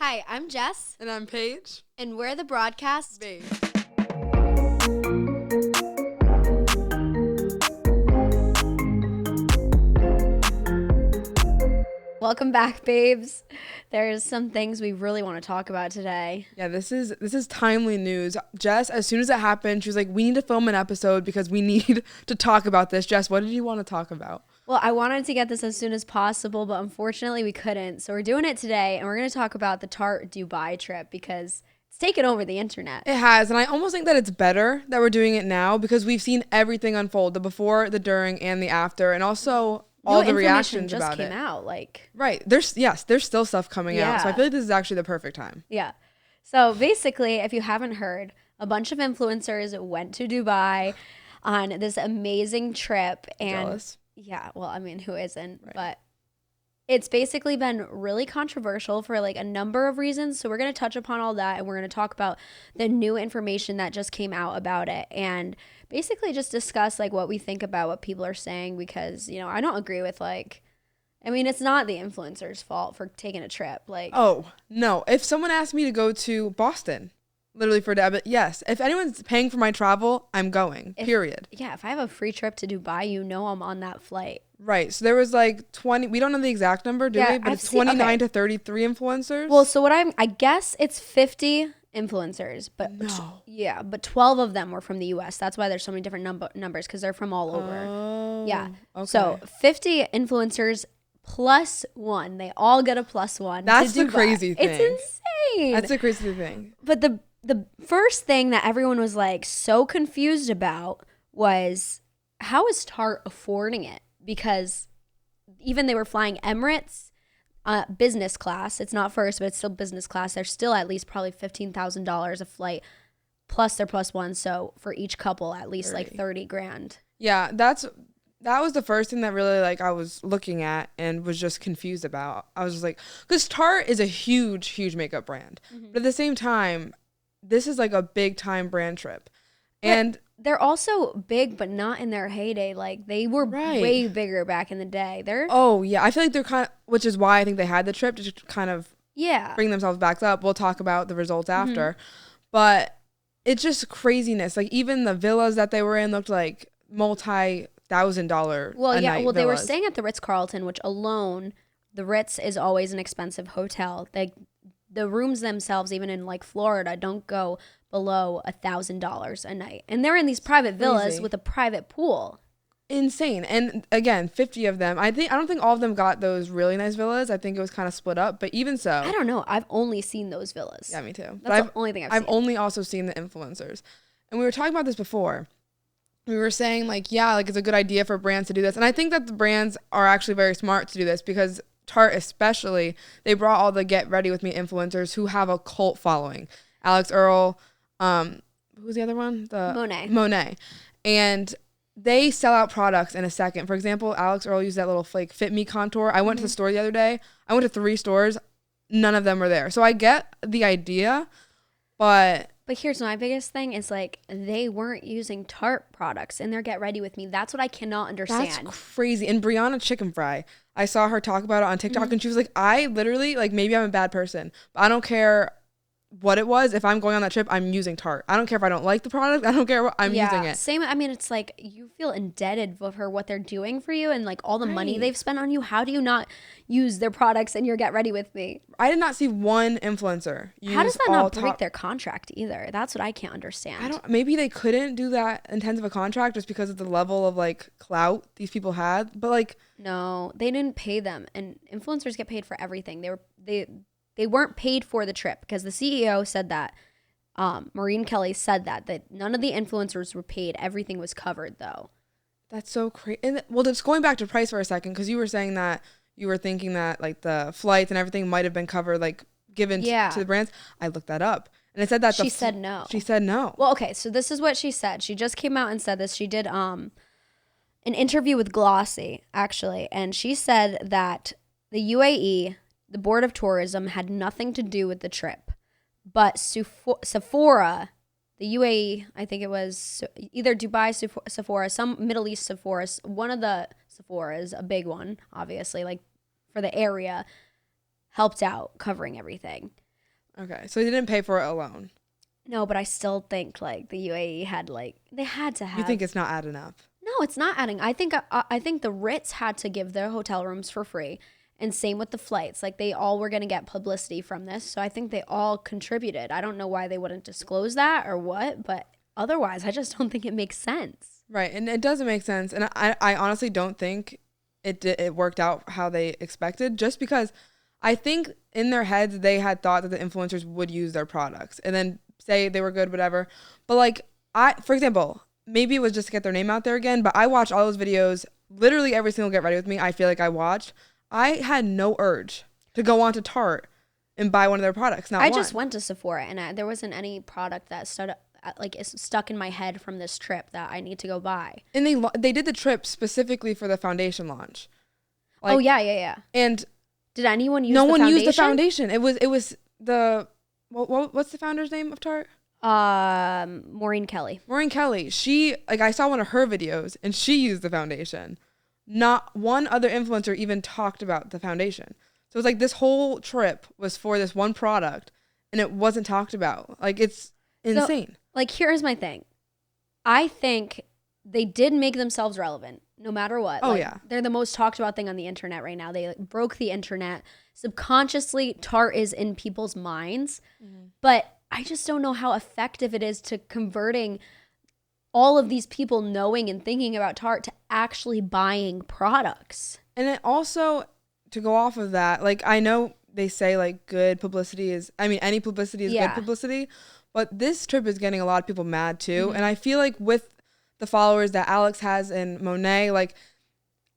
Hi, I'm Jess. And I'm Paige. And we're the broadcast. Babe. Welcome back, babes. There's some things we really want to talk about today. Yeah, this is timely news. Jess, as soon as it happened, she was like, we need to film an episode because we need to talk about this. Jess, what did you want to talk about? Well, I wanted to get this as soon as possible, but unfortunately we couldn't. So we're doing it today, and we're going to talk about the Tarte Dubai trip because it's taken over the internet. It has, and I almost think that it's better that we're doing it now because we've seen everything unfold, the before, the during, and the after, and also all the reactions about it. Just came out, like. Right. There's still stuff coming out. So I feel like this is actually the perfect time. Yeah. So basically, if you haven't heard, a bunch of influencers went to Dubai on this amazing trip. And Jealous. Yeah, well, I mean, who isn't? Right. But it's basically been really controversial for like a number of reasons. So we're going to touch upon all that, and we're going to talk about the new information that just came out about it, and basically just discuss like what we think about what people are saying, because, you know, I don't agree with it's not the influencer's fault for taking a trip. Like, oh, no. If someone asked me to go to Boston, literally for debit, yes. If anyone's paying for my travel, I'm going, period. Yeah, if I have a free trip to Dubai, you know I'm on that flight. Right. So there was like 20, we don't know the exact number, do we? But it's 29 to 33 influencers. Well, so I guess it's 50 influencers, but no. Yeah, but 12 of them were from the US. That's why there's so many different numbers, because they're from all over. Oh, yeah. Okay. So 50 influencers plus one. They all get a plus one. That's the crazy thing. It's insane. That's the crazy thing. But the first thing that everyone was like so confused about was, how is Tarte affording it? Because even they were flying Emirates business class. It's not first, but it's still business class. They're still at least probably $15,000 a flight, plus their plus one. So for each couple, at least 30. Like 30 grand. Yeah, that was the first thing that really like I was looking at and was just confused about. I was just like, because Tarte is a huge makeup brand, but at the same time, this is like a big time brand trip, and they're also big, but not in their heyday. Like, they were way bigger back in the day. Oh yeah, I feel like they're kind of, which is why I think they had the trip to just kind of bring themselves back up. We'll talk about the results after, but it's just craziness. Like, even the villas that they were in looked like multi-$1,000 well, a yeah, night well, villas. They were staying at the Ritz-Carlton, which alone, the Ritz is always an expensive hotel. The rooms themselves, even in like Florida, don't go below $1,000 a night, and they're in these private villas with a private pool. Insane. And again, 50 of them. I don't think all of them got those really nice villas. I think it was kind of split up, but even so, I don't know. I've only seen those villas. Yeah, me too. That's the only thing I've seen. I've only also seen the influencers, and we were talking about this before. We were saying like, yeah, like it's a good idea for brands to do this, and I think that the brands are actually very smart to do this, because Tarte especially, they brought all the Get Ready With Me influencers who have a cult following. Alex Earl, who's the other one? Monet. And they sell out products in a second. For example, Alex Earl used that little flake Fit Me contour. I went to the store the other day. I went to 3 stores. None of them were there. So I get the idea, but here's my biggest thing is like, they weren't using Tarte products in their Get Ready With Me. That's what I cannot understand. That's crazy. And Brianna Chicken Fry, I saw her talk about it on TikTok, and she was like, I literally, like, maybe I'm a bad person, but I don't care what it was. If I'm going on that trip, I'm using Tarte. I don't care if I don't like the product. I don't care what, I'm using it. Same. I mean, it's like, you feel indebted for what they're doing for you and like all the money they've spent on you. How do you not use their products in your Get Ready With Me? I did not see one influencer use. How does that not break their contract either? That's what I can't understand. Maybe they couldn't do that intense of a contract just because of the level of like clout these people had. But like, no, they didn't pay them, and influencers get paid for everything. They weren't paid for the trip, because the CEO said that. Maureen Kelly said that none of the influencers were paid. Everything was covered, though. That's so crazy. And well, just going back to price for a second, because you were saying that you were thinking that like the flights and everything might have been covered, like given to the brands. I looked that up, and it said that she said no. She said no. Well, okay, so this is what she said. She just came out and said this. She did an interview with Glossy, actually, and she said that the UAE, the Board of Tourism, had nothing to do with the trip, but Sephora, the UAE, I think it was either Dubai Sephora, some Middle East Sephora, one of the Sephoras, a big one, obviously, like for the area, helped out covering everything. Okay, so they didn't pay for it alone. No, but I still think like the UAE had like they had to have. You think it's not adding up? No, it's not adding. I think the Ritz had to give their hotel rooms for free, and same with the flights. Like they all were going to get publicity from this, so I think they all contributed. I don't know why they wouldn't disclose that or what, but otherwise, I just don't think it makes sense. Right, and it doesn't make sense, and I honestly don't think it worked out how they expected, just because I think in their heads they had thought that the influencers would use their products and then say they were good, whatever. But like for example, maybe it was just to get their name out there again, but I watched all those videos, literally every single Get Ready With Me, I feel like I watched. I had no urge to go onto Tarte and buy one of their products. I just went to Sephora and there wasn't any product that is stuck in my head from this trip that I need to go buy. And they did the trip specifically for the foundation launch. Like, oh yeah. And did anyone use? No the one foundation? used the foundation. It was the what's the founder's name of Tarte? Maureen Kelly. Maureen Kelly. She, like, I saw one of her videos and she used the foundation. Not one other influencer even talked about the foundation. So it's like this whole trip was for this one product and it wasn't talked about. Like, it's insane. So, like, here's my thing. I think they did make themselves relevant no matter what. Oh, like, yeah. They're the most talked about thing on the internet right now. They like, broke the internet. Subconsciously, Tarte is in people's minds. Mm-hmm. But I just don't know how effective it is to converting all of these people knowing and thinking about Tarte to actually buying products. And it also, to go off of that, like, I know they say like good publicity is, I mean, any publicity is good publicity, but this trip is getting a lot of people mad too. Mm-hmm. And I feel like with the followers that Alex has and Monet, like,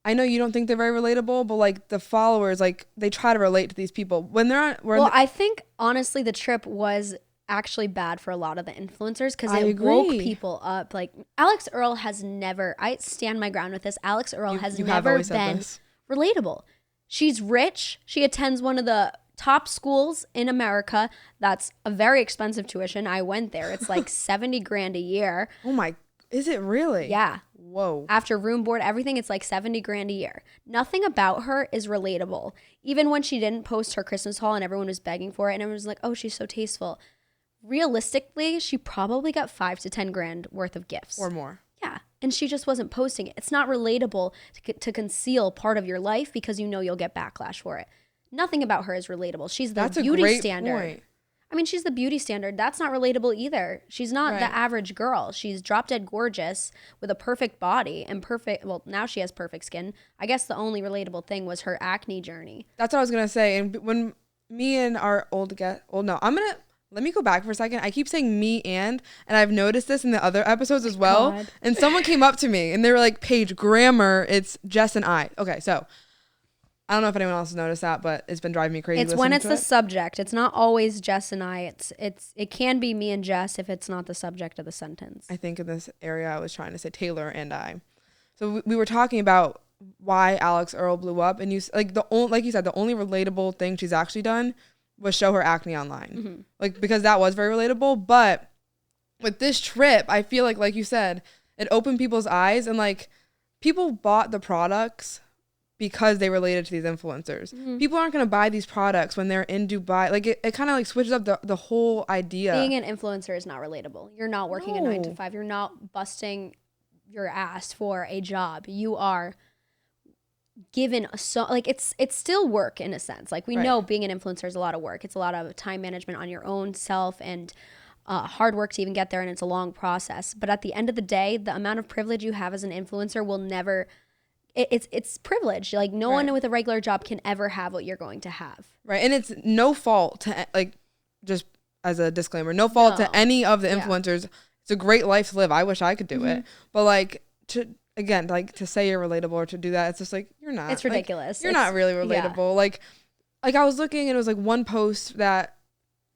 I know you don't think they're very relatable, but like the followers, like, they try to relate to these people when they're on. Well, I think honestly the trip was actually bad for a lot of the influencers because it woke people up. Like, Alex Earl has never, I stand my ground with this, Alex Earl has never been relatable. She's rich. She attends one of the top schools in America. That's a very expensive tuition. I went there. It's like 70 grand a year. Oh my, is it really? Yeah. Whoa. After room, board, everything, it's like 70 grand a year. Nothing about her is relatable. Even when she didn't post her Christmas haul and everyone was begging for it and everyone was like, oh, she's so tasteful. Realistically, she probably got 5 to 10 grand worth of gifts. Or more. Yeah. And she just wasn't posting it. It's not relatable to conceal part of your life because you know you'll get backlash for it. Nothing about her is relatable. She's the beauty standard. Point. I mean, she's the beauty standard. That's not relatable either. She's not the average girl. She's drop dead gorgeous with a perfect body and well, now she has perfect skin. I guess the only relatable thing was her acne journey. That's what I was going to say. And when me and our let me go back for a second. I keep saying and I've noticed this in the other episodes as well. God. And someone came up to me and they were like, Paige, grammar, it's Jess and I. Okay, so I don't know if anyone else has noticed that, but it's been driving me crazy. It's when it's the subject. It's not always Jess and I. It can be me and Jess if it's not the subject of the sentence. I think in this area I was trying to say Taylor and I. So we were talking about why Alex Earl blew up, and you said the only relatable thing she's actually done was show her acne online. Mm-hmm. Like, because that was very relatable. But with this trip, I feel like you said, it opened people's eyes, and like people bought the products because they related to these influencers. Mm-hmm. People aren't going to buy these products when they're in Dubai. Like, it kind of like switches up the whole idea. Being an influencer is not relatable. You're not working a 9 to 5. You're not busting your ass for a job. You are given it's still work in a sense. Like, we know being an influencer is a lot of work. It's a lot of time management on your own self and hard work to even get there, and it's a long process. But at the end of the day, the amount of privilege you have as an influencer will never... It's privilege. Like, no one with a regular job can ever have what you're going to have. Right. And it's no fault to, like, just as a disclaimer, no fault to any of the influencers. Yeah. It's a great life to live. I wish I could do it. But like, to say you're relatable or to do that, it's just like, you're not. It's ridiculous. Like, you're not really relatable. Yeah. Like I was looking and it was like one post that,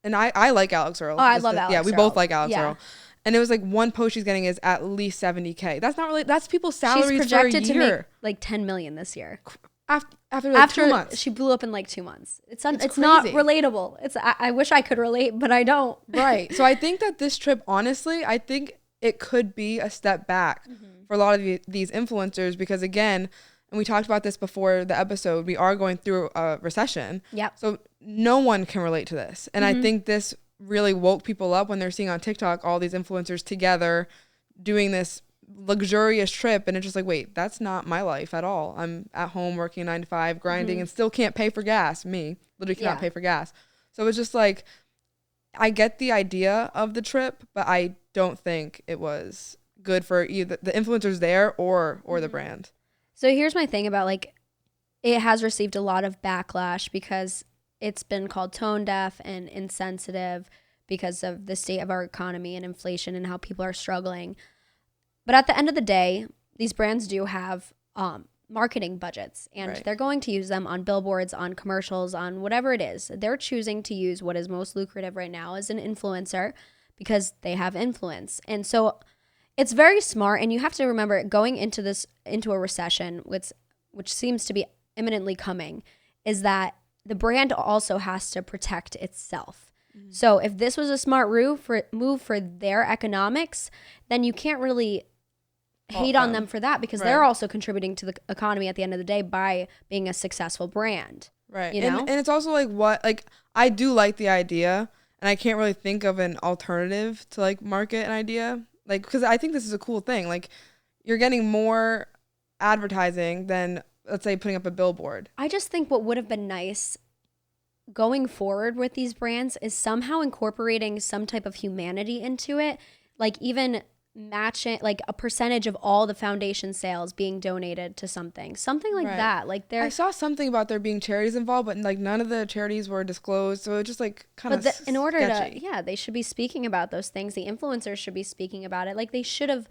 and I like Alex Earl. Oh, I love Alex Earl. Yeah, we both like Alex Earl. And it was like one post she's getting is at least 70K. That's not really, that's people's salaries she's projected for a year. To make like 10 million this year. After 2 months. She blew up in like 2 months. It's not relatable. I wish I could relate, but I don't. Right. So I think that this trip, honestly, I think it could be a step back for a lot of these influencers, because again, and we talked about this before the episode, we are going through a recession. Yep. So no one can relate to this. And I think this really woke people up when they're seeing on TikTok all these influencers together doing this luxurious trip, and it's just like, wait, that's not my life at all. I'm at home working 9 to 5, grinding, and still can't pay for gas. Me, literally cannot pay for gas. So it's just like, I get the idea of the trip, but I don't think it was good for either the influencers there or the brand. So here's my thing about, like, it has received a lot of backlash because it's been called tone deaf and insensitive because of the state of our economy and inflation and how people are struggling. But at the end of the day, these brands do have marketing budgets, and they're going to use them on billboards, on commercials, on whatever it is. They're choosing to use what is most lucrative right now as an influencer because they have influence. And so it's very smart. And you have to remember, going into a recession, which seems to be imminently coming, is that the brand also has to protect itself. So if this was a smart move for their economics, then you can't really hate on them for that, because they're also contributing to the economy at the end of the day by being a successful brand. Right. You know? And it's also like I do like the idea, and I can't really think of an alternative to like market an idea. Like, because I think this is a cool thing. Like, you're getting more advertising than, let's say, putting up a billboard. I just think what would have been nice going forward with these brands is somehow incorporating some type of humanity into it, like even matching like a percentage of all the foundation sales being donated to something like that. Like, I saw something about there being charities involved, but like none of the charities were disclosed, so it just like kind of in order sketchy. to they should be speaking about those things. The influencers should be speaking about it. Like, they should have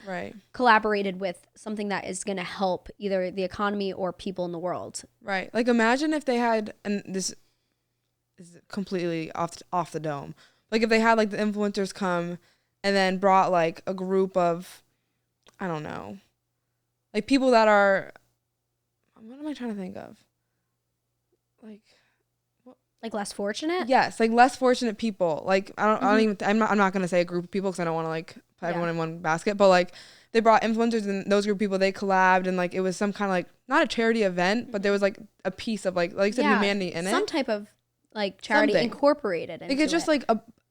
collaborated with something that is going to help either the economy or people in the world. Right. Like, imagine if they had, and this is completely off the dome, like if they had like the influencers come and then brought like a group of, I don't know, like people that are, what am I trying to think of? Like less fortunate? Yes, like less fortunate people. Like I'm not gonna say a group of people because I don't want to like put everyone in one basket. But like, they brought influencers, and those group of people, they collabed, and like it was some kind of like, not a charity event, but there was like a piece of like you said, humanity in it. Some type of like charity incorporated into like it's just it.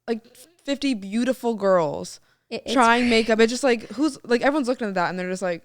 like 50 beautiful girls trying makeup. It's just like, who's like, everyone's looking at that and they're just like,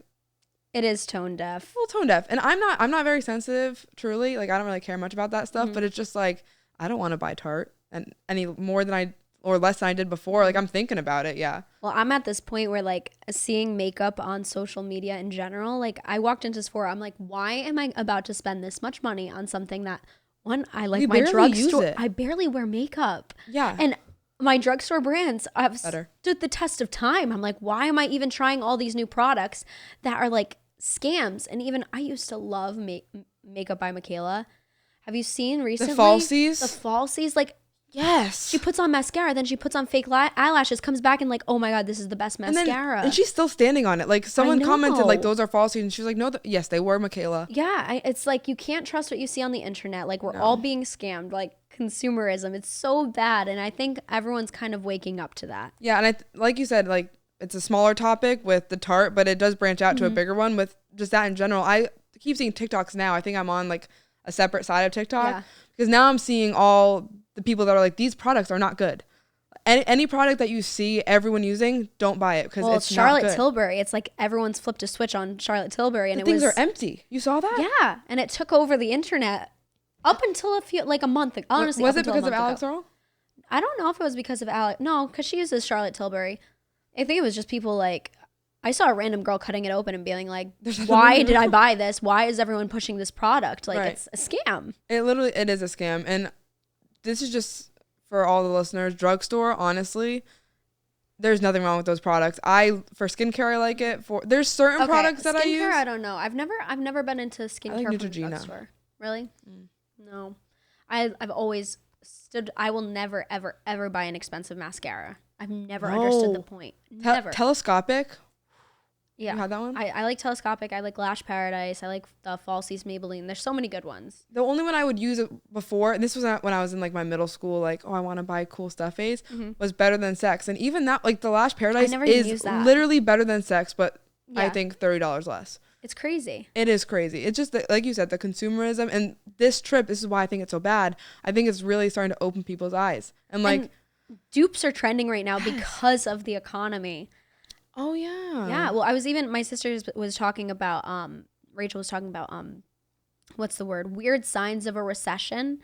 it is tone deaf. Well, tone deaf. And I'm not very sensitive, truly. Like, I don't really care much about that stuff, but it's just like, I don't want to buy Tarte and any more than or less than I did before. Like, I'm thinking about it. Yeah. Well, I'm at this point where like seeing makeup on social media in general, like I walked into Sephora, I'm like, why am I about to spend this much money on something that, one, I like my drugstore. I barely wear makeup. Yeah. And my drugstore brands have stood the test of time. I'm like, why am I even trying all these new products that are like scams? And even I used to love Makeup by Michaela. Have you seen recently? The falsies? The falsies. Like, yes. She puts on mascara, then she puts on fake eyelashes, comes back and like, oh my God, this is the best mascara. And she's still standing on it. Like, someone commented like, those are falsies. And she was like, no, yes, they were Michaela. Yeah. It's like, you can't trust what you see on the internet. Like, we're all being scammed. Like, consumerism, it's so bad. And I think everyone's kind of waking up to that. Yeah. And like you said, like, it's a smaller topic with the Tarte, but it does branch out to a bigger one with just that in general. I keep seeing TikToks now. I think I'm on like a separate side of TikTok because now I'm seeing all the people that are like, these products are not good. Any product that you see everyone using, don't buy it because it's Charlotte not good. Tilbury. It's like everyone's flipped a switch on Charlotte Tilbury, and the things are empty. You saw that? Yeah, and it took over the internet up until a month ago. Honestly, was it because of Alex Earl? I don't know if it was because of Alex. No, because she uses Charlotte Tilbury. I think it was just people like, I saw a random girl cutting it open and being like, why did I buy this? Why is everyone pushing this product? Like, it's a scam. It is a scam. And this is just for all the listeners, drugstore, honestly, there's nothing wrong with those products. For skincare, I like it. There's certain products that I use. Skincare, I don't know. I've never been into skincare like from the drugstore. Really? No. I've always stood, I will never, ever, ever buy an expensive mascara. I've never understood the point. Never. Telescopic. Yeah. You had that one? I like Telescopic. I like Lash Paradise. I like the Falsies Maybelline. There's so many good ones. The only one I would use before, and this was when I was in like my middle school, like, oh, I want to buy cool stuff phase, was Better Than Sex. And even that, like the Lash Paradise is literally Better Than Sex, but I think $30 less. It's crazy. It is crazy. It's just, like you said, the consumerism. And this is why I think it's so bad. I think it's really starting to open people's eyes. And like, dupes are trending right now because of the economy. Oh, yeah. Yeah. Well, my sister was talking about, Rachel was talking about, what's the word? Weird signs of a recession.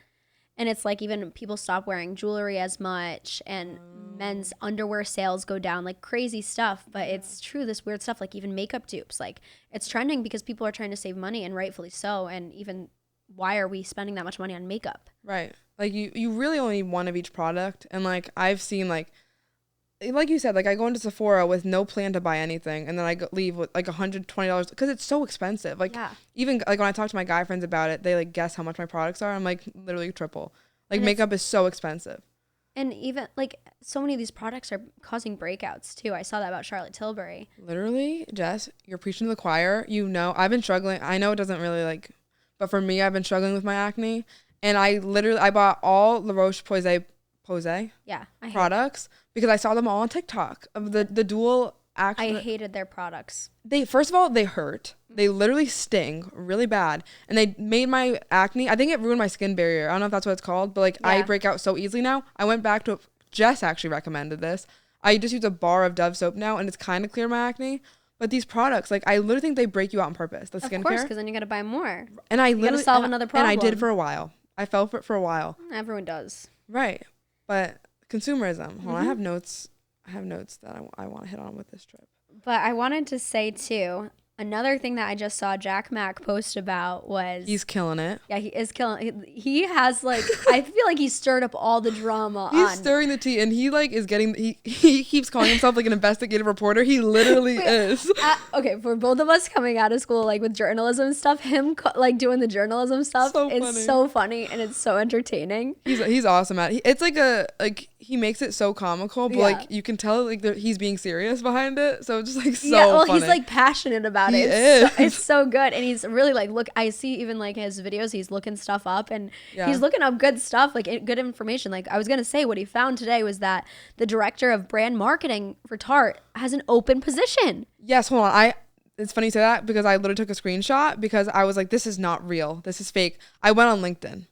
And it's like even people stop wearing jewelry as much and men's underwear sales go down, like crazy stuff. But it's true, this weird stuff, like even makeup dupes, like it's trending because people are trying to save money, and rightfully so. And even why are we spending that much money on makeup? Right. Like you really only need one of each product. And like I've seen like you said, like I go into Sephora with no plan to buy anything, and then I leave with like $120 because it's so expensive. Like even like when I talk to my guy friends about it, they like guess how much my products are. I'm like literally triple. Like makeup is so expensive. And even like so many of these products are causing breakouts too. I saw that about Charlotte Tilbury. Literally, Jess, you're preaching to the choir. You know, I've been struggling. I know it doesn't really like, but for me, I've been struggling with my acne, and I bought all La Roche-Posay products because I saw them all on TikTok of the dual action. I hated their products. First of all, they hurt. They literally sting really bad, and they made my acne. I think it ruined my skin barrier. I don't know if that's what it's called, but like I break out so easily now. I went back to Jess actually recommended this. I just use a bar of Dove soap now, and it's kind of clear my acne. But these products, like I literally think they break you out on purpose. The skincare, of course, because then you got to buy more. And you got to solve another problem. And I did for a while. I fell for it for a while. Everyone does. Right. But consumerism. Hold on, I have notes that I want to hit on with this trip. But I wanted to say too, another thing that I just saw Jack Mack post about was he's killing it. Yeah, he is killing. He has like I feel like he stirred up all the drama. He's stirring the tea, and he like is getting. He keeps calling himself like an investigative reporter. He literally is. Okay, for both of us coming out of school like with journalism stuff, him like doing the journalism stuff is so funny and it's so entertaining. He's awesome at it. It's like he makes it so comical, but like you can tell like he's being serious behind it. So it's just like so funny. He's like passionate about it. It's so good, and he's really like I see even like his videos. He's looking stuff up, and he's looking up good stuff, like good information. Like I was gonna say, what he found today was that the director of brand marketing for Tarte has an open position. Yes, hold on. It's funny you say that because I literally took a screenshot because I was like, this is not real. This is fake. I went on LinkedIn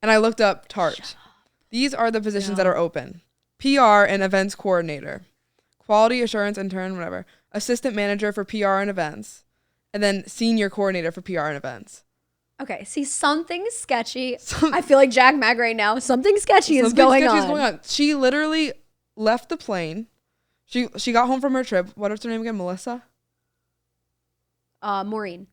and I looked up Tarte. These are the positions that are open. PR and events coordinator, quality assurance intern, whatever, assistant manager for PR and events, and then senior coordinator for PR and events. Okay, see, something sketchy. I feel like Jack Mag right now. Something sketchy is going on. She literally left the plane. She got home from her trip. What is her name again? Melissa? Maureen.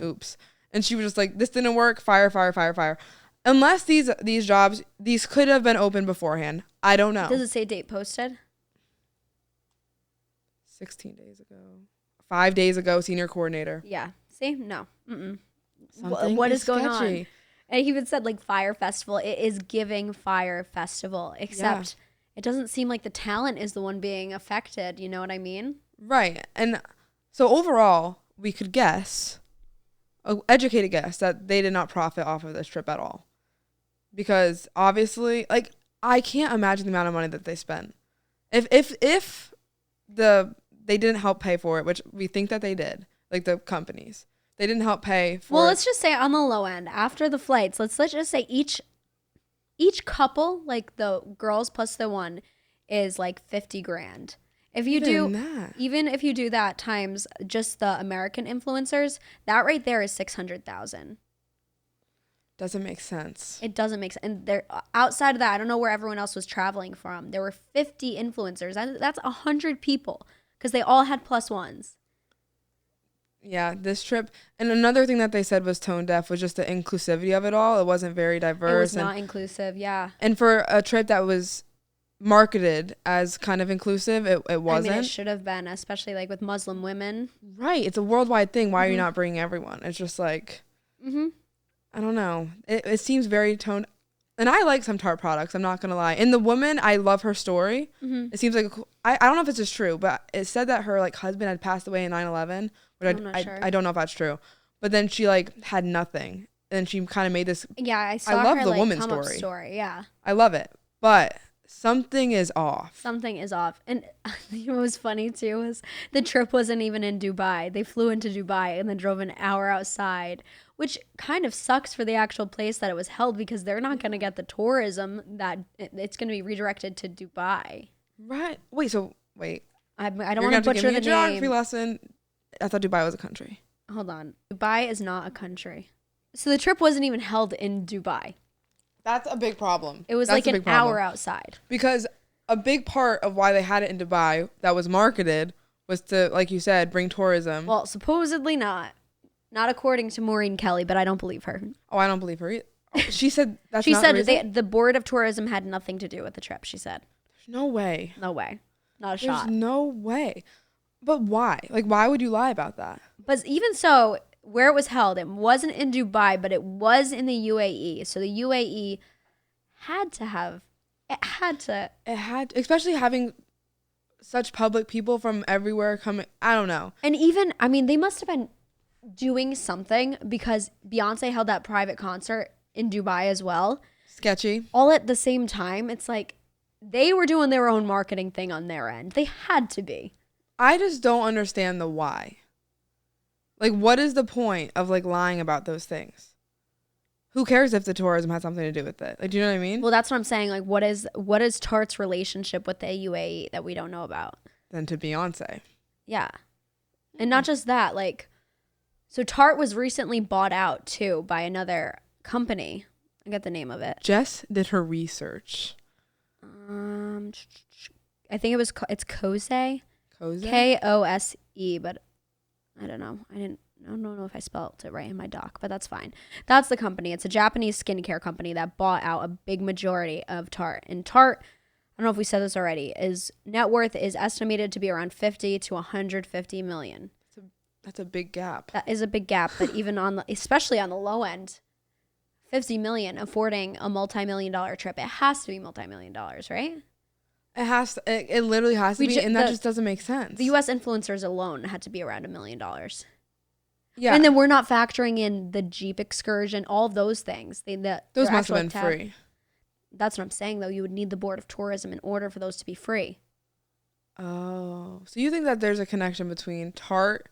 Oops. And she was just like, this didn't work. Fire. Unless these jobs, these could have been open beforehand. I don't know. Does it say date posted? 16 days ago. 5 days ago, senior coordinator. Yeah. See? No. What is going on? And he even said like Fire Festival. It is giving Fire Festival, except it doesn't seem like the talent is the one being affected. You know what I mean? Right. And so overall, we could guess, an educated guess, that they did not profit off of this trip at all. Because obviously, like, I can't imagine the amount of money that they spent. If they didn't help pay for it, which we think that they did, like the companies, they didn't help pay for. Well, let's just say on the low end, after the flights, let's just say each couple, like the girls plus the one, is like $50,000. If you even if you do that times just the American influencers, that right there is $600,000. Doesn't make sense. It doesn't make sense. And they're outside of that, I don't know where everyone else was traveling from. There were 50 influencers. That's 100 people because they all had plus ones. Yeah, this trip. And another thing that they said was tone deaf was just the inclusivity of it all. It wasn't very diverse. It was not inclusive, yeah. And for a trip that was marketed as kind of inclusive, it wasn't. I mean, it should have been, especially like with Muslim women. Right. It's a worldwide thing. Why are you not bringing everyone? It's just like, I don't know. It seems very toned. And I like some Tarte products, I'm not going to lie. And the woman, I love her story. It seems like, I don't know if it's just true, but it said that her like husband had passed away in 9/11, which I don't know if that's true. But then she like had nothing. And she kind of made this. Yeah, I love her the like woman's story. Yeah. I love it. But something is off. Something is off. And what was funny too was the trip wasn't even in Dubai. They flew into Dubai and then drove an hour outside, which kind of sucks for the actual place that it was held because they're not going to get the tourism that it's going to be redirected to Dubai. Right. Wait. I don't want to butcher the geography name. lesson. I thought Dubai was a country. Hold on. Dubai is not a country. So the trip wasn't even held in Dubai. That's a big problem. It was like an hour outside. Because a big part of why they had it in Dubai that was marketed was to, like you said, bring tourism. Well, supposedly not. Not according to Maureen Kelly, but I don't believe her. Oh, I don't believe her either. She said that's she not said the reason? the board of tourism had nothing to do with the trip, she said. There's no way. No way. Not a There's shot. no way. But why? Like, why would you lie about that? But even so, where it was held, it wasn't in Dubai, but it was in the UAE. So the UAE had to, especially having such public people from everywhere coming. I don't know. And even, I mean, they must have been doing something because Beyonce held that private concert in Dubai as well. Sketchy. All at the same time. It's like they were doing their own marketing thing on their end. They had to be. I just don't understand the why. Like, what is the point of like lying about those things? Who cares if the tourism has something to do with it? Like, do you know what I mean? Well, that's what I'm saying. Like, what is Tarte's relationship with the UAE that we don't know about? Than to Beyonce. Yeah. And not just that, like, so Tarte was recently bought out too by another company. I get the name of it. Jess did her research. I think it's Kose. Kose? Kose, but I don't know. I don't know if I spelled it right in my doc, but that's fine. That's the company. It's a Japanese skincare company that bought out a big majority of Tarte. And Tarte, I don't know if we said this already, is net worth is estimated to be around 50 to 150 million. That's a big gap. That is a big gap, but even especially on the low end, 50 million affording a multi-million-dollar trip. It has to be multi-million dollars, right? It has to, it literally has to be, and that just doesn't make sense. The US influencers alone had to be around $1 million. Yeah. And then we're not factoring in the Jeep excursion, all of those things. Those must have been free. That's what I'm saying, though. You would need the Board of Tourism in order for those to be free. Oh. So you think that there's a connection between Tarte,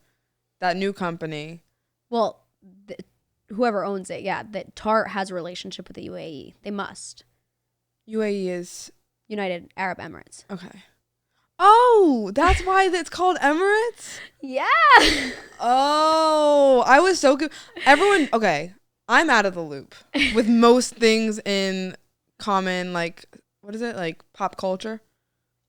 that new company? Well, whoever owns it, yeah. That Tarte has a relationship with the UAE. They must. UAE is? United Arab Emirates. Okay. Oh, that's why it's called Emirates? Yeah. Oh, I was so good. Everyone, okay, I'm out of the loop with most things in common, like, what is it? Like pop culture?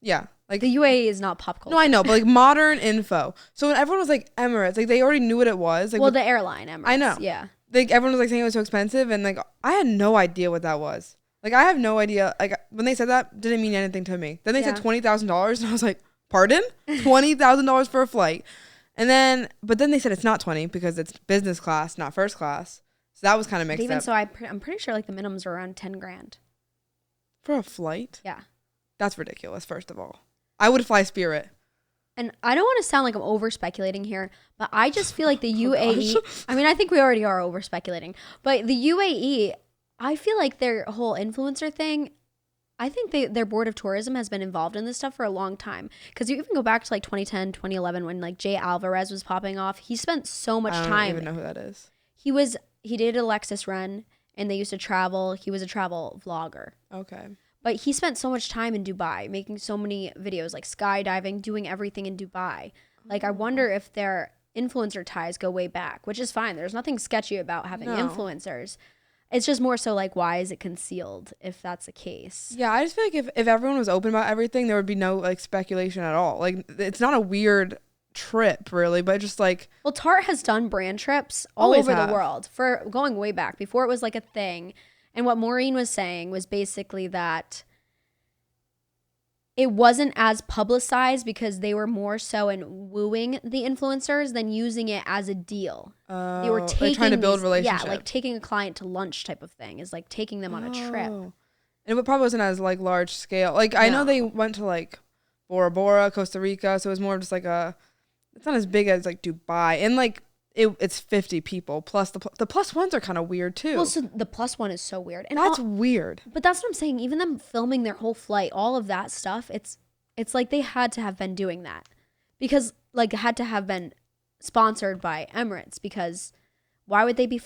Yeah. Like the UAE is not pop culture. No, I know, but like modern info. So when everyone was like Emirates, like they already knew what it was. Like, well, the airline Emirates. I know. Yeah. Like everyone was like saying it was so expensive, and like I had no idea what that was. Like, I have no idea. Like, when they said that, didn't mean anything to me. Then they said $20,000, and I was like, pardon? $20,000 for a flight. And then, but then they said it's not 20 because it's business class, not first class. So that was kind of mixed up. Even so, I'm pretty sure like the minimums are around 10 grand. For a flight? Yeah. That's ridiculous, first of all. I would fly Spirit. And I don't want to sound like I'm over speculating here, but I just feel like the UAE, I mean, I think we already are over speculating, but the UAE, I feel like their whole influencer thing, I think their board of tourism has been involved in this stuff for a long time. Because you even go back to like 2010, 2011 when like Jay Alvarez was popping off. He spent so much time. I don't even know who that is. He dated Alexis Ren and they used to travel. He was a travel vlogger. Okay. But he spent so much time in Dubai making so many videos like skydiving, doing everything in Dubai. Like I wonder if their influencer ties go way back, which is fine. There's nothing sketchy about having influencers. It's just more so like, why is it concealed if that's the case? Yeah, I just feel like if everyone was open about everything, there would be no like speculation at all. Like it's not a weird trip really, but just like. Well, Tarte has done brand trips all over the world for going way back before it was like a thing. And what Maureen was saying was basically that it wasn't as publicized because they were more so in wooing the influencers than using it as a deal. They were taking, like trying to build relationships. Yeah, like taking a client to lunch type of thing is like taking them on a trip. And it probably wasn't as like large scale. Like I know they went to like Bora Bora, Costa Rica, so it was more just like it's not as big as like Dubai. And like it's 50 people plus the plus ones are kind of weird too. Well, so the plus one is so weird. And that's weird. But that's what I'm saying. Even them filming their whole flight, all of that stuff, it's like they had to have been doing that because like had to have been sponsored by Emirates because why would they be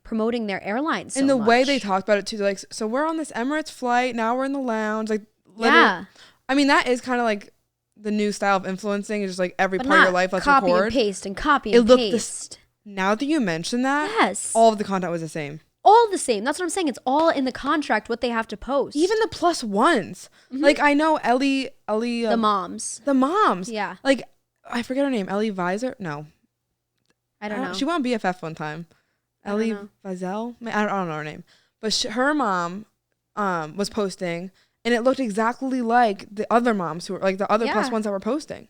promoting their airlines so and the much? way they talked about it too, they're like, so we're on this Emirates flight, now we're in the lounge. Like, yeah. I mean, that is kind of like the new style of influencing, is just like every but part of your life, let's copy record. And paste and copy and paste. Now that you mention that, yes, all of the content was the same. All the same. That's what I'm saying. It's all in the contract what they have to post. Even the plus ones. Mm-hmm. Like I know Ellie. The moms. Yeah. Like I forget her name. Ellie Visor. No. I don't know. She won BFF one time. Ellie Vizel. I don't know her name. But her mom was posting, and it looked exactly like the other moms who were like the other plus ones that were posting.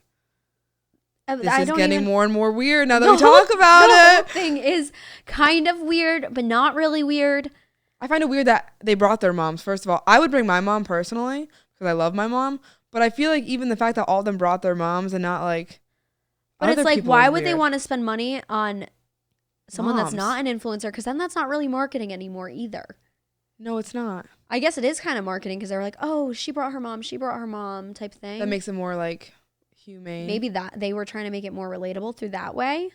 This is getting more and more weird now that we talk about it. The whole thing is kind of weird, but not really weird. I find it weird that they brought their moms. First of all, I would bring my mom personally because I love my mom. But I feel like even the fact that all of them brought their moms and not like. But it's like, why would they want to spend money on someone that's not an influencer? Because then that's not really marketing anymore either. No, it's not. I guess it is kind of marketing because they're like, oh, she brought her mom type thing. That makes it more like humane. Maybe that they were trying to make it more relatable through that way,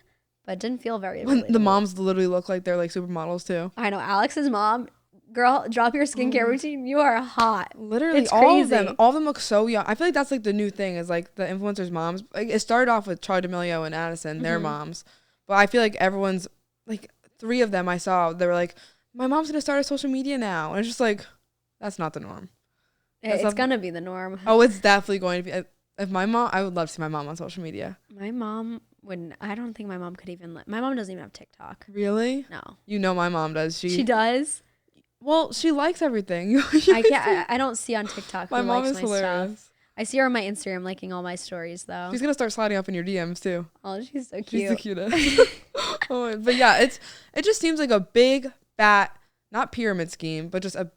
but it didn't feel very relatable. The moms literally look like they're like supermodels too. I know. Alex's mom, girl, drop your skincare routine. You are hot. Literally, it's all crazy. of them look so young. I feel like that's like the new thing is like the influencers' moms. Like it started off with Charli D'Amelio and Addison, their moms, but I feel like everyone's like 3 of them I saw. They were like, my mom's gonna start a social media now, and it's just like, that's not the norm. It's gonna be the norm. Oh, it's definitely going to be. If my mom, I would love to see my mom on social media. My mom wouldn't. I don't think my mom could even. My mom doesn't even have TikTok. Really? No. You know my mom does. She does. Well, she likes everything. I can't. I don't see on TikTok. My mom likes is my hilarious. Stuff. I see her on my Instagram liking all my stories though. She's gonna start sliding up in your DMs too. Oh, she's so cute. She's the cutest. Oh, but yeah, it just seems like a big fat, not pyramid scheme, but just a.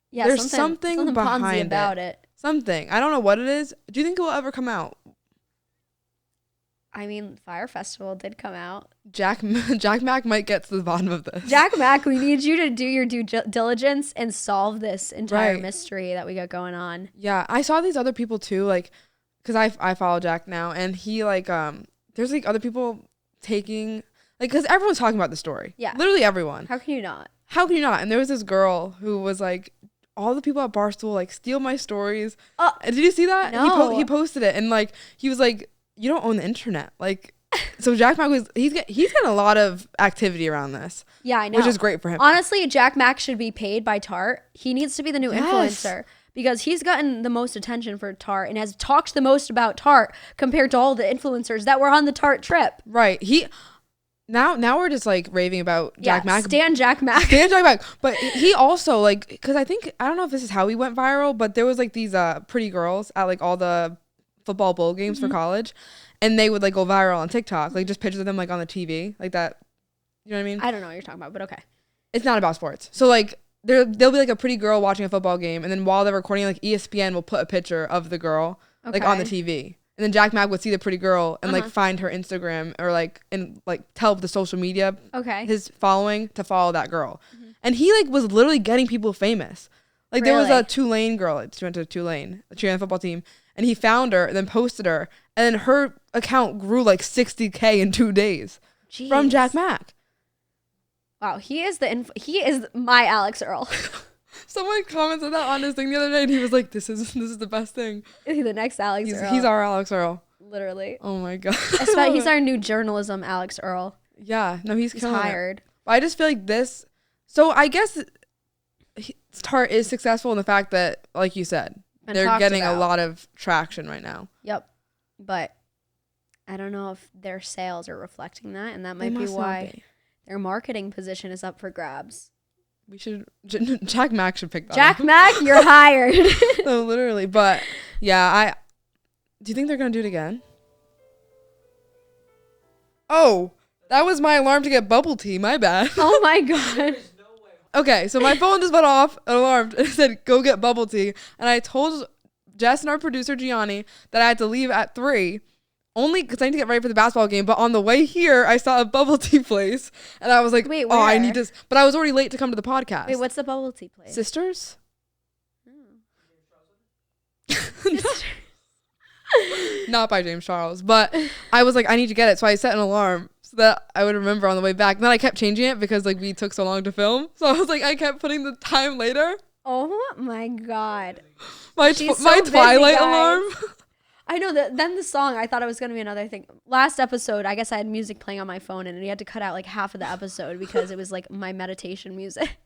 Yeah, there's something behind about it. Something. I don't know what it is. Do you think it will ever come out? I mean, Fire Festival did come out. Jack Mack might get to the bottom of this. Jack Mack, we need you to do your due diligence and solve this entire mystery that we got going on. Yeah, I saw these other people too, like, because I follow Jack now, and he like there's like other people taking like because everyone's talking about the story. Yeah, literally everyone. How can you not? How can you not? And there was this girl who was like, all the people at Barstool like steal my stories. Did you see that? No. He posted it, and like he was like, you don't own the internet, like. So Jack Mack he's getting a lot of activity around this. Yeah, I know. Which is great for him. Honestly, Jack Mack should be paid by Tarte. He needs to be the new influencer because he's gotten the most attention for Tarte and has talked the most about Tarte compared to all the influencers that were on the Tarte trip. Right. Now we're just like raving about Jack Mack. Stan Jack Mack. Stan Jack Mack. But he also like, because I don't know if this is how he went viral, but there was like these pretty girls at like all the football bowl games for college. And they would like go viral on TikTok, like just pictures of them like on the TV, like that. You know what I mean? I don't know what you're talking about, but okay. It's not about sports. So like there'll be like a pretty girl watching a football game, and then while they're recording, like ESPN will put a picture of the girl like on the TV, and then Jack Mack would see the pretty girl and like find her Instagram or like and like tell the social media his following to follow that girl, and he like was literally getting people famous. Like there was a Tulane girl. She went to Tulane, a cheerleading football team. And he found her and then posted her. And then her account grew like 60K in 2 days. Jeez. From Jack Mack. Wow, he is my Alex Earl. Someone commented that on his thing the other day, and he was like, "This is the best thing." The next Alex Earl. He's our Alex Earl. Literally. Oh my god. He's our new journalism Alex Earl. Yeah, no, he's hired. I just feel like this. So I guess Tarte is successful in the fact that, like you said. They're getting a lot of traction right now. Yep. But I don't know if their sales are reflecting that. And that might be why their marketing position is up for grabs. Jack Mack should pick that Jack up. Mack, you're hired. No, literally. But yeah, do you think they're going to do it again? Oh, that was my alarm to get bubble tea. My bad. Oh my God. Okay, so my phone just went off, an alarm, and it said, go get bubble tea. And I told Jess and our producer, Gianni, that I had to leave at 3. only because I need to get ready for the basketball game. But on the way here, I saw a bubble tea place, and I was like, Wait, oh, I where? need to. But I was already late to come to the podcast. Wait, what's the bubble tea place? Sisters? Not by James Charles, but I was like, I need to get it, so I set an alarm so that I would remember on the way back. And then I kept changing it because like we took so long to film, so I was like, I kept putting the time later. Oh my god, my She's so my busy, Twilight guys. alarm. I know that. Then the song, I thought it was gonna be another thing. Last episode, I guess I had music playing on my phone, and you had to cut out like half of the episode because it was like my meditation music.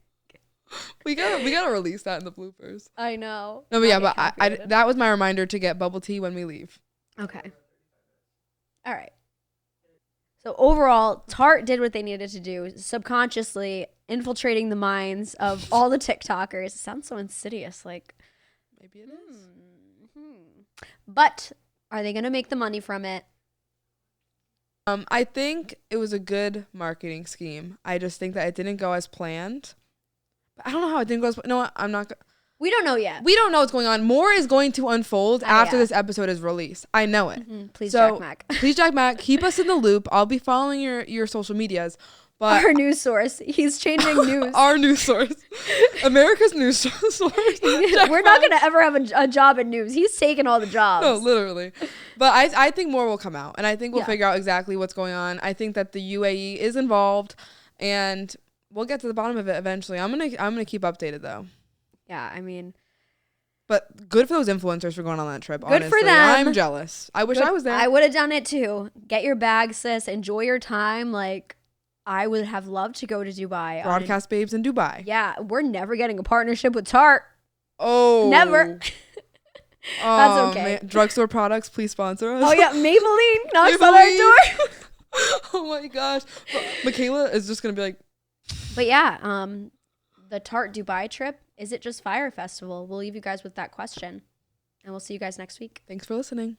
We gotta release that in the bloopers. I know. No, but yeah, but I that was my reminder to get bubble tea when we leave. Okay. All right. So overall, Tarte did what they needed to do, subconsciously infiltrating the minds of all the TikTokers. It sounds so insidious, like. Maybe it is. But are they gonna make the money from it? I think it was a good marketing scheme. I just think that it didn't go as planned. But I don't know how it didn't go as. No, I'm not. We don't know yet. We don't know what's going on. More is going to unfold after yeah. this episode is released. I know it. Please, so, Jack Mac. Please, Jack Mac, keep us in the loop. I'll be following your social medias. But Our news source. He's changing news. Our news source. America's news source. We're not going to ever have a job in news. He's taking all the jobs. No, literally. But I think more will come out. And I think we'll Yeah. figure out exactly what's going on. I think that the UAE is involved. And we'll get to the bottom of it eventually. I'm gonna keep updated, though. Yeah, I mean. But good for those influencers for going on that trip, Good honestly. for them. I'm jealous. I wish I was there. I would have done it too. Get your bag, sis. Enjoy your time. Like, I would have loved to go to Dubai. Broadcast babes in Dubai. Yeah, we're never getting a partnership with Tarte. Oh. Never. That's okay. Man. Drugstore products, please sponsor us. Oh, yeah. Maybelline knocks on our door. Oh, my gosh. But Michaela is just going to be like. But yeah, the Tarte Dubai trip, is it just Fire Festival? We'll leave you guys with that question. And we'll see you guys next week. Thanks for listening.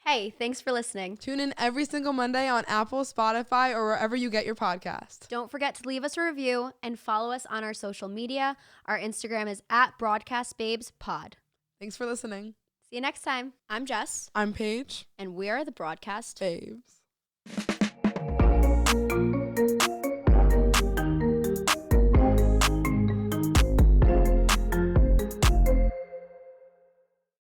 Hey, thanks for listening. Tune in every single Monday on Apple, Spotify, or wherever you get your podcast. Don't forget to leave us a review and follow us on our social media. Our Instagram is @BroadcastBabesPod. Thanks for listening. See you next time. I'm Jess. I'm Paige. And we're the Broadcast Babes.